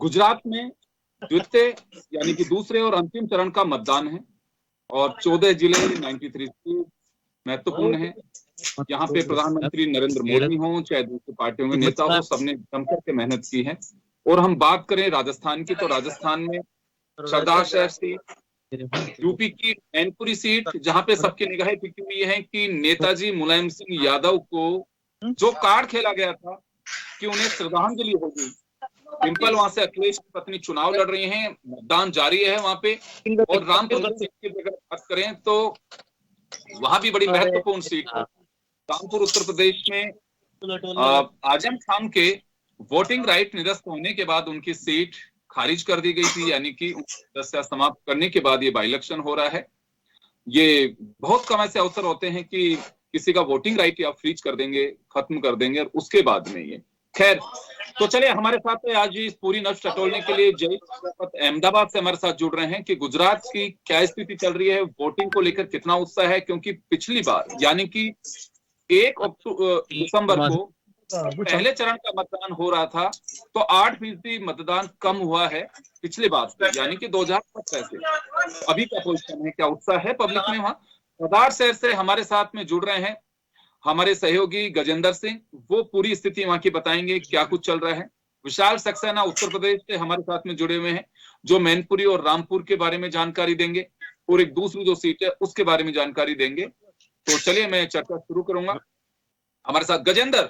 गुजरात में द्वितीय यानी कि दूसरे और अंतिम चरण का मतदान है और 14 जिले 93 सीट महत्वपूर्ण है। यहाँ पे प्रधानमंत्री नरेंद्र मोदी हो चाहे दूसरी पार्टियों के नेता हो, सबने जमकर के मेहनत की है। और हम बात करें राजस्थान की, तो राजस्थान में सरदार शहर सीट, यूपी की मैनपुरी सीट, जहां पे सबकी निगाहें टिकी हुई है कि नेताजी मुलायम सिंह यादव को जो कार्ड खेला गया था कि उन्हें श्रद्धांजलि होगी। सिंपल वहां से अखिलेश की पत्नी चुनाव लड़ रही हैं, मतदान जारी है वहां पे। और रामपुर सीट की अगर बात करें तो वहां भी बड़ी महत्वपूर्ण सीट है। रामपुर उत्तर प्रदेश में आजम खान के वोटिंग राइट निरस्त होने के बाद उनकी सीट खारिज कर दी गई थी, यानी कि सदस्यता समाप्त करने के बाद ये बाई इलेक्शन हो रहा है। ये बहुत कम ऐसे अवसर होते हैं कि किसी का वोटिंग राइट या फ्रीज कर देंगे, खत्म कर देंगे और उसके बाद में ये। खैर, तो चलिए हमारे साथ है आज इस पूरी नब्ज टटोलने के लिए जय अहमदाबाद से हमारे साथ जुड़ रहे हैं कि गुजरात की क्या स्थिति चल रही है, वोटिंग को लेकर कितना उत्साह है। क्योंकि पिछली बार यानी कि 1 दिसंबर को पहले चरण का मतदान हो रहा था तो 8% मतदान कम हुआ है पिछले बार से, यानी कि 2017 से। अभी क्या पोजीशन है, क्या उत्साह है पब्लिक में वहां? सरदार शहर से हमारे साथ में जुड़ रहे हैं हमारे सहयोगी गजेंद्र सिंह, वो पूरी स्थिति वहां की बताएंगे, क्या कुछ चल रहा है। विशाल सक्सेना उत्तर प्रदेश से हमारे साथ में जुड़े हुए हैं, जो मैनपुरी और रामपुर के बारे में जानकारी देंगे और एक दूसरी जो सीट है उसके बारे में जानकारी देंगे। तो चलिए मैं चर्चा शुरू करूंगा। हमारे साथ गजेंद्र,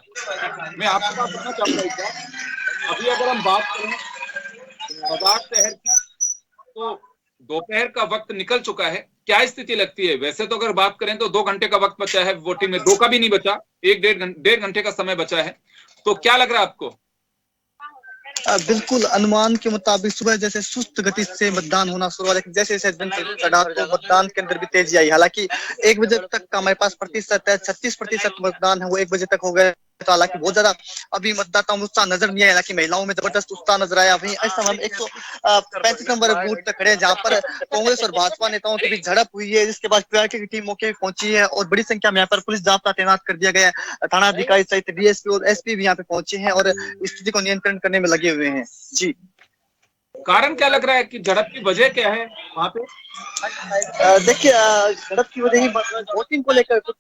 मैं आपके पास पूछना चाहूंगा, अभी अगर हम बात करें सरदार शहर की, तो दोपहर का वक्त निकल चुका है, क्या स्थिति लगती है? वैसे तो अगर बात करें तो 2 घंटे का वक्त बचा है वोटिंग में, 2 का भी नहीं बचा, 1 डेढ़ घंटे का समय बचा है। तो क्या लग रहा है आपको? बिल्कुल अनुमान के मुताबिक सुबह जैसे सुस्त गति से मतदान होना शुरू हुआ, लेकिन जैसे जैसे दिन चढ़ा तो मतदान के अंदर भी तेजी आई। हालांकि 1 बजे तक का हमारे पास प्रतिशत है, 36% मतदान है वो 1 बजे तक हो गया। तो हालांकि बहुत ज्यादा अभी मतदाताओं में उत्साह नजर नहीं आया, हालांकि महिलाओं में जबरदस्त उत्साह नजर आया। वहीं इस समय हम 135 नंबर बूथ तक खड़े हैं, जहां पर कांग्रेस और भाजपा नेताओं के बीच झड़प हुई है, जिसके बाद पीआरटी की टीम मौके पर पहुंची है और बड़ी संख्या में यहाँ पर पुलिस जाब्ता तैनात कर दिया गया है। थाना अधिकारी सहित डीएसपी और एसपी भी यहाँ पे पहुंचे हैं और स्थिति को नियंत्रण करने में लगे हुए हैं। जी, कारण क्या लग रहा है कि झड़प की वजह क्या है वहां पे? देखिए झड़प की वजह ही वोटिंग को लेकर कुछ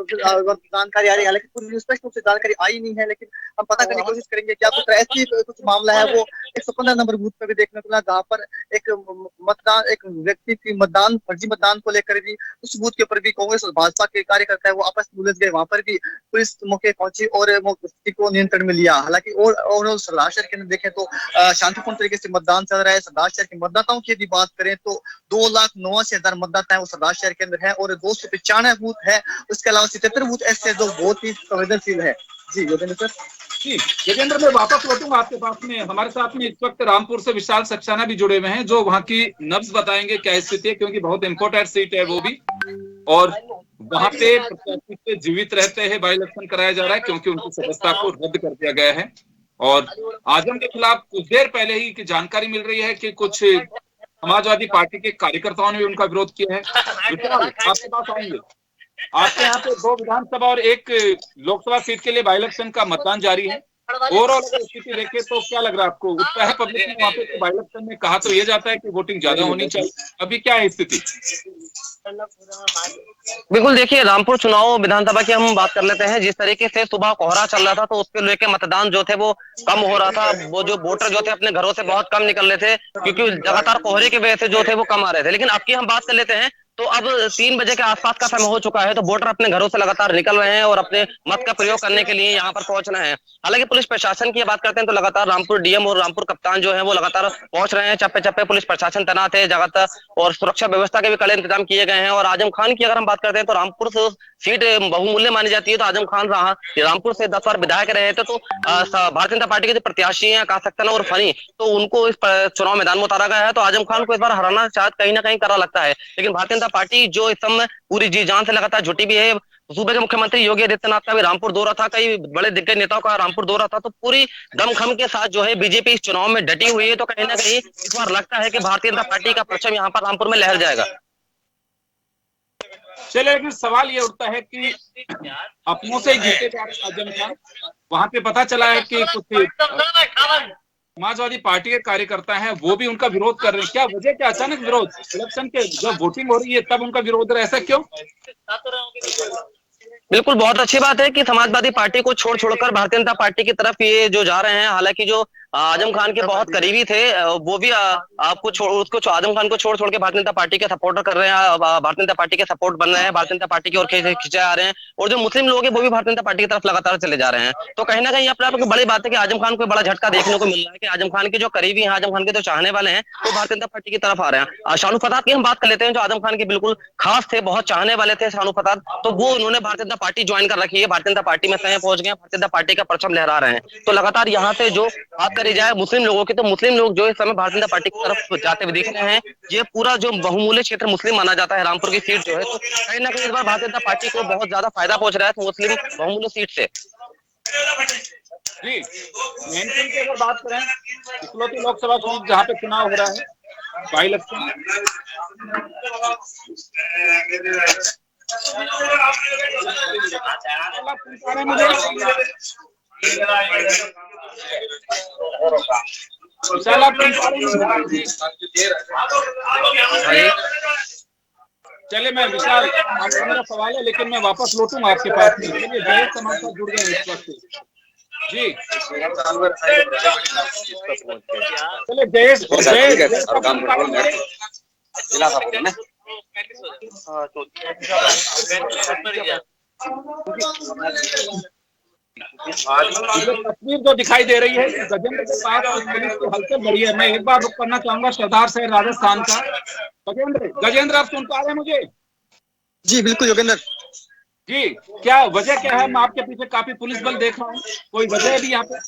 जानकारी आ रही है, हालांकि पूरी स्पष्ट रूप से जानकारी आई नहीं है, लेकिन हम पता करने की कोशिश करेंगे। क्या कुछ ऐसी कुछ मामला है वो 115 नंबर बूथ पर भी देखने को मिला, जहाँ पर एक व्यक्ति की मतदान फर्जी मतदान को लेकर भी उस बूथ के ऊपर भी कांग्रेस और भाजपा के कार्यकर्ता है वो आपस में उलझ गए। वहां पर भी पुलिस मौके पहुंची और स्थिति को नियंत्रण में लिया। हालांकि ओवरऑल सरदार शहर के अंदर देखें तो शांतिपूर्ण तरीके से मतदान चल रहा है। सरदार शहर के मतदाताओं की यदि बात करें तो 2,89,000 मतदाता है वो सरदार शहर के अंदर है और 295 बूथ है, उसके अलावा 77 बूथ ऐसे जो बहुत ही संवेदनशील है। जी योगेंद्र सर। जी गजेंद्र, मैं वापस लौटूंगा आपके पास में। हमारे साथ में इस वक्त रामपुर से विशाल सक्सेना भी जुड़े हुए हैं, जो वहां की नब्ज बताएंगे क्या स्थिति है, क्योंकि बहुत इंपॉर्टेंट सीट है वो भी। और वहां पे प्रत्याशी जीवित रहते हैं बाई इलेक्शन कराया जा रहा है, क्योंकि उनकी सदस्यता को रद्द कर दिया गया है। और आजम के खिलाफ कुछ देर पहले ही की जानकारी मिल रही है कि कुछ समाजवादी पार्टी के कार्यकर्ताओं ने भी उनका विरोध किया है। विशाल, आपके पास आएंगे। आपके यहाँ पे 2 विधानसभा और 1 लोकसभा सीट के लिए बाई इलेक्शन का मतदान जारी है। ओवरऑल अगर स्थिति देखें तो क्या लग रहा है आपको? उत्साह है पब्लिक में वहाँ पे? तो बाई इलेक्शन में कहा तो ये जाता है कि वोटिंग ज्यादा होनी चाहिए, अभी क्या है स्थिति? बिल्कुल, देखिए रामपुर चुनाव विधानसभा की हम बात कर लेते हैं। जिस तरीके से सुबह कोहरा चल रहा था तो उसके लेके मतदान जो थे वो कम हो रहा था। वो जो वोटर जो थे अपने घरों से बहुत कम निकल रहे थे, क्योंकि लगातार कोहरे की वजह से जो थे वो कम आ रहे थे। लेकिन अब की हम बात कर लेते हैं तो अब 3 बजे के आसपास का समय हो चुका है, तो वोटर अपने घरों से लगातार निकल रहे हैं और अपने मत का प्रयोग करने के लिए यहाँ पर पहुंच रहे हैं। हालांकि पुलिस प्रशासन की बात करते हैं तो लगातार रामपुर डीएम और रामपुर कप्तान जो है वो लगातार पहुंच रहे हैं। चप्पे चप्पे पुलिस प्रशासन तैनात है जगह, और सुरक्षा व्यवस्था के भी कड़े इंतजाम किए गए हैं। और आजम खान की अगर हम बात करते हैं तो रामपुर से सीट बहुमूल्य मानी जाती है। तो आजम खान रामपुर से 10 बार विधायक रहे थे, तो भारतीय जनता पार्टी के जो प्रत्याशी हैं आकाश सक्सेना और फनी, तो उनको इस चुनाव मैदान में उतारा गया है। तो आजम खान को इस बार हराना शायद कहीं ना कहीं करा लगता है। लेकिन भारतीय जनता पार्टी जो इस समय पूरी जी जान से लगातार जुटी भी है। सूबे के मुख्यमंत्री योगी आदित्यनाथ का भी रामपुर दौरा था, कई बड़े दिग्गज नेताओं का रामपुर दौरा था। तो पूरी दमखम के साथ जो है बीजेपी इस चुनाव में डटी हुई है। तो कहीं ना कहीं इस बार लगता है कि भारतीय जनता पार्टी का परचम यहाँ पर रामपुर में लहर जाएगा। चलिए, लेकिन सवाल ये उठता है कि अपनों से जीते जा रहे आजम खान, वहां पे पता चला है कि कुछ समाजवादी पार्टी के कार्यकर्ता हैं वो भी उनका विरोध कर रहे हैं। क्या वजह, क्या अचानक विरोध? इलेक्शन के जब वोटिंग हो रही है तब उनका विरोध है, ऐसा क्यों? बिल्कुल, बहुत अच्छी बात है कि समाजवादी पार्टी को छोड़कर भारतीय जनता पार्टी की तरफ ये जो जा रहे हैं। हालांकि जो आजम खान के बहुत करीबी थे, वो भी आजम खान को छोड़ के भारतीय जनता पार्टी के सपोर्टर कर रहे हैं, भारतीय जनता पार्टी के सपोर्ट बन रहे हैं, भारतीय जनता पार्टी की ओर खिंचे आ रहे हैं। और जो मुस्लिम लोग हैं वो भी भारतीय जनता पार्टी की तरफ लगातार चले जा रहे हैं। तो कहीं ना कहीं अपने आप में बड़ी बात है कि आजम खान को बड़ा झटका देखने को मिल रहा है कि आजम खान के जो करीबी हैं, आजम खान के जो चाहने वाले हैं, वो भारतीय जनता पार्टी की तरफ आ रहे हैं। शानू फताद की हम बात कर लेते हैं, जो आजम खान के बिल्कुल खास थे, बहुत चाहने वाले थे शानू फताद। तो वो उन्होंने भारतीय जनता पार्टी ज्वाइन कर रखी है, भारतीय जनता पार्टी में स्वयं पहुंच गए, भारतीय जनता पार्टी का परचम लहरा रहे हैं। तो लगातार यहाँ से जो बात करी जाए मुस्लिम लोगों की, तो मुस्लिम लोग जो इस समय भारतीय जनता पार्टी की तरफ जाते हुए दिख रहे हैं। ये पूरा जो बहुमूल्य क्षेत्र मुस्लिम माना जाता है, रामपुर की सीट जो है, तो कहीं ना कहीं इस बार भारतीय जनता पार्टी को बहुत ज्यादा फायदा पहुंच रहा है मुस्लिम बहुमूल्य सीट से। जी, मैनपुरी की अगर बात करें, इकलौती लोकसभा सीट जहाँ पे चुनाव हो रहा है, बाई इलेक्शन, चले मैं विशाल, आपका मेरा सवाल है लेकिन मैं वापस लौटूंगा आपके पास में। चलिए, जय समाज से जुड़ गए इस वक्त जी। चलिए तस्वीर जो दिखाई दे रही है गजेंद्र के पास पुलिस की हलचल बढ़ी है। मैं एक बार रुक करना चाहूंगा सरदार शहर राजस्थान का। गजेंद्र आप सुन पा रहे हैं मुझे? जी बिल्कुल योगेंद्र जी, क्या वजह क्या है? मैं आपके पीछे काफी पुलिस बल देख रहा हूँ, कोई वजह है भी यहाँ पे?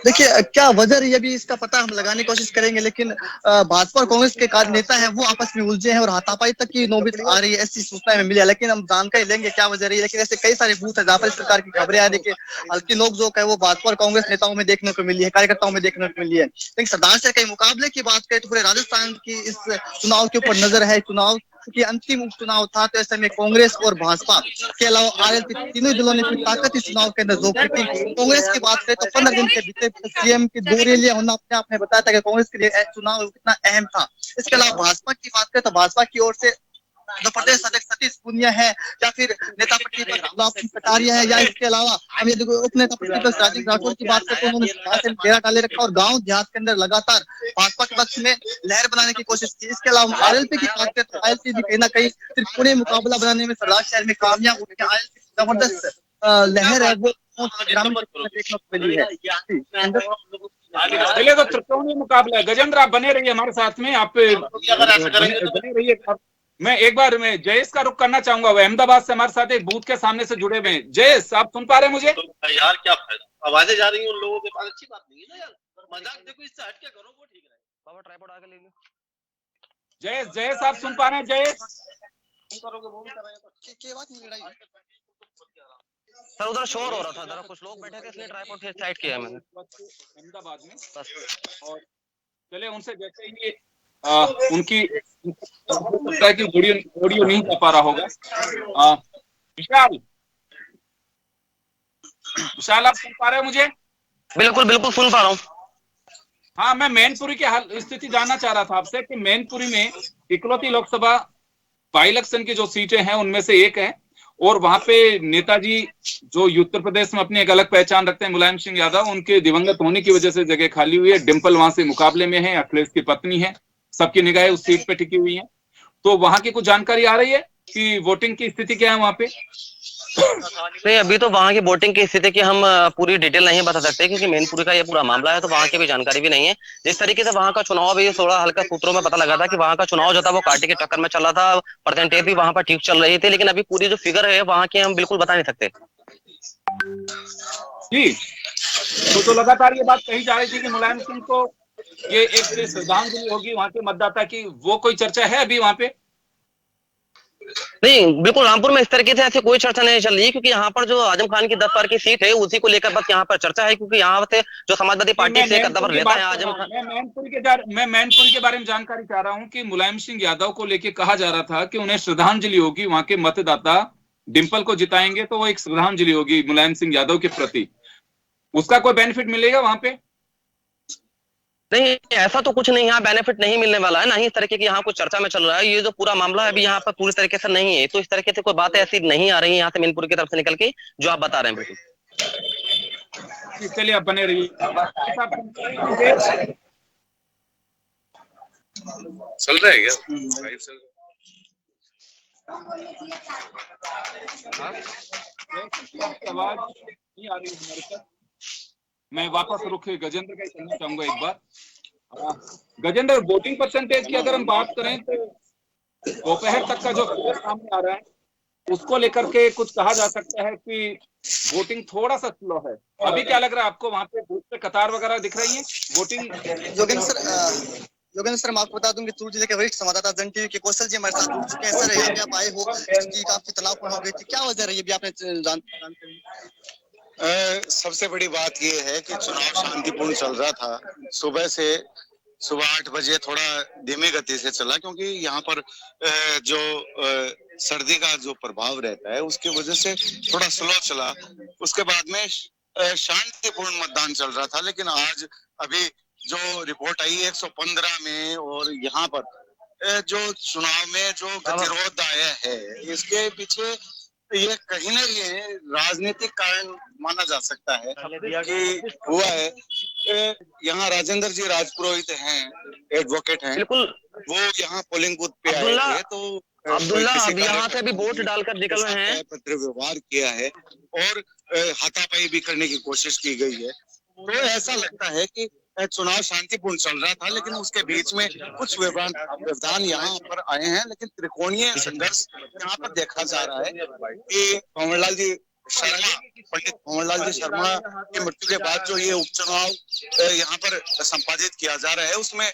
देखिए क्या वजह रही है अभी इसका पता हम लगाने की कोशिश करेंगे, लेकिन भाजपा और कांग्रेस के नेता हैं वो आपस में उलझे हैं और हाथापाई तक की नौबत आ रही है, ऐसी सूचना में मिली है। लेकिन हम जानकारी लेंगे क्या वजह रही है। लेकिन ऐसे कई सारे बूथ है जहाँ पर इस प्रकार की खबरें आ रही है कि हल्की नोकझोंक है वो भाजपा और कांग्रेस नेताओं में देखने को मिली है, कार्यकर्ताओं में देखने को मिली है। लेकिन सरदार से कई मुकाबले की बात करें तो पूरे राजस्थान की इस चुनाव के ऊपर नजर है। चुनाव कि अंतिम उपचुनाव था तो ऐसे में कांग्रेस और भाजपा के अलावा आरएलपी तीनों दलों ने अपनी ताकत इस चुनाव के अंदर जोखी थी। कांग्रेस की बात करें तो 15 दिन के भीतर सीएम की 2 रैलियां होना अपने आप में बताया था कि कांग्रेस के लिए चुनाव कितना अहम था। इसके अलावा भाजपा की बात करें तो भाजपा की ओर से जो प्रदेश अध्यक्ष सतीश पूनिया है या फिर नेता प्रतिपक्ष गुलाब सिंह कटारिया है, या इसके अलावा हम ये देखो उप नेता प्रतिपक्ष राजीव राठौर की बात करते हैं, उन्होंने डेरा डाले रखा और गांव देहात के अंदर लगातार भाजपा के पक्ष में लहर बनाने की कोशिश की। इसके अलावा आरएलपी की बात करें तो आरएलपी भी कहीं ना कहीं सिर्फ पुणे मुकाबला बनाने में सरदार शहर में कामयाब हो गया। आरएलपी जबरदस्त लहर है वो ग्रामीण देखने को मिली है। चलिए, तो त्रिकोणीय मुकाबला है। गजेंद्र आप बने रहिए हमारे साथ में, आप बने रहिए। मैं एक बार मैं जयेश का रुख करना चाहूंगा, वो अहमदाबाद से हमारे साथ एक बूथ के सामने से जुड़े हुए हैं। जयेश आप सुन पा रहे हैं मुझे? यार क्या फायदा, आवाजें जा रही हैं उन लोगों के पास, अच्छी बात नहीं है ना यार। मजाक देखो, इससे हट के करो वो ठीक है। बाबा ट्राइपॉड आगे ले लो। जयेश आप सुन पा रहे हैं? जयेश करोगे वो भी कर रहे हैं क्या बात नहीं लड़ाई सर, उधर शोर हो रहा था, जरा कुछ लोग बैठे थे इसलिए ट्राइपॉड साइड किया मैंने अहमदाबाद में बस। और चले उनसे जैसे ही उनकी लगता है कि ऑडियो नहीं कर पा रहा होगा। विशाल आप सुन पा रहे हो मुझे? बिल्कुल बिल्कुल सुन पा रहा हूँ। हाँ, मैं मैनपुरी की हाल स्थिति जानना चाह रहा था आपसे कि मैनपुरी में इकलौती लोकसभा बाई इलेक्शन की जो सीटें हैं उनमें से एक है, और वहां पे नेताजी जो उत्तर प्रदेश में अपनी एक अलग पहचान रखते हैं, मुलायम सिंह यादव, उनके दिवंगत होने की वजह से जगह खाली हुई है। डिम्पल वहां से मुकाबले में है, अखिलेश की पत्नी है, सबकी निगाहें उस सीट पे टिकी हुई है। तो वहां की कुछ जानकारी आ रही है कि वोटिंग की स्थिति क्या है वहां पे? नहीं, अभी तो वहां की वोटिंग की स्थिति की हम पूरी डिटेल नहीं बता सकते, क्योंकि मैनपुरी का ये पूरा मामला है, तो वहां की भी जानकारी भी नहीं है। जिस तरीके से वहां का चुनाव भी थोड़ा हल्का सूत्रों में पता लगा था कि वहां का चुनाव जो था वो पार्टी के टक्कर में चल रहा था, परसेंटेज भी वहां पर ठीक चल रही थी, लेकिन अभी पूरी जो फिगर है वहां की हम बिल्कुल बता नहीं सकते। जी, तो लगातार ये बात कही जा रही थी कि मुलायम सिंह को ये एक श्रद्धांजलि होगी वहां के मतदाता की, वो कोई चर्चा है अभी वहां पे? नहीं, बिल्कुल रामपुर में इस तरीके से ऐसी कोई चर्चा नहीं चल रही, क्योंकि यहाँ पर जो आजम खान की 10 बार की सीट है उसी को लेकर बस यहाँ पर चर्चा है, क्योंकि यहाँ से जो समाजवादी पार्टी से कदम लेता है आजम खान। मैं मैनपुरी के बारे में जानकारी चाह रहा हूँ कि मुलायम सिंह यादव को लेके कहा जा रहा था कि उन्हें श्रद्धांजलि होगी, वहां के मतदाता डिम्पल को जिताएंगे तो वो एक श्रद्धांजलि होगी मुलायम सिंह यादव के प्रति, उसका कोई बेनिफिट मिलेगा वहां पे? नहीं, ऐसा तो कुछ नहीं, यहाँ बेनिफिट नहीं मिलने वाला है, ना ही इस तरीके की यहाँ कुछ चर्चा में चल रहा है। ये जो पूरा मामला है अभी यहाँ पर पूरी तरीके से नहीं है, तो इस तरीके से कोई बातें ऐसी नहीं आ रही है यहाँ से मीनपुर की तरफ से निकल के जो आप बता रहे हैं। बिल्कुल चलिए, आप बने रहिए। चल रहा है क्या? आवाज नहीं आ रही है हमारे साथ। मैं वापस रुख गजेंद्र का ही करना चाहूंगा एक बार। गजेंद्र, वोटिंग परसेंटेज की अगर हम बात करें तो दोपहर तक का जो सामने आ रहा है उसको लेकर के कुछ कहा जा सकता है कि वोटिंग थोड़ा सा स्लो है। अभी क्या लग रहा है आपको, वहां पे बूथ पे कतार वगैरह दिख रही है वोटिंग? योगेंद्र सर, मैं आपको बता दूं कि चूरू जिले के वरिष्ठ संवाददाता जन टीवी के कौशल जी हमारे साथ जुड़ चुके हैं। सर, यहाँ पे आप आए हो, काफी तनावपूर्ण हो गई थी, क्या वजह रही है, आपने सबसे बड़ी बात ये है कि चुनाव शांतिपूर्ण चल रहा था। सुबह 8 बजे थोड़ा धीमी गति से चला, क्योंकि यहाँ पर जो सर्दी का जो प्रभाव रहता है उसकी वजह से थोड़ा स्लो चला। उसके बाद में शांतिपूर्ण मतदान चल रहा था। लेकिन आज अभी जो रिपोर्ट आई 115 में, और यहाँ पर जो चुनाव में जो गतिरोध आया है, इसके पीछे ये कहीं ना कहीं राजनीतिक कारण माना जा सकता है कि हुआ है। यहाँ राजेंद्र जी राजपुरोहित हैं, एडवोकेट हैं, वो यहाँ पोलिंग बूथ पे आए थे, तो अब्दुल्ला अब यहाँ से भी वोट डालकर निकल रहे हैं। पत्र व्यवहार किया है और हाथापाई भी करने की कोशिश की गई है। तो ऐसा लगता है कि चुनाव शांतिपूर्ण चल रहा था, लेकिन उसके बीच में कुछ व्यवधान यहाँ पर आए हैं। लेकिन त्रिकोणीय संघर्ष यहाँ पर देखा जा रहा है कि पंडित भंवरलाल जी शर्मा की मृत्यु के बाद जो ये उपचुनाव यहाँ पर संपादित किया जा रहा है, उसमें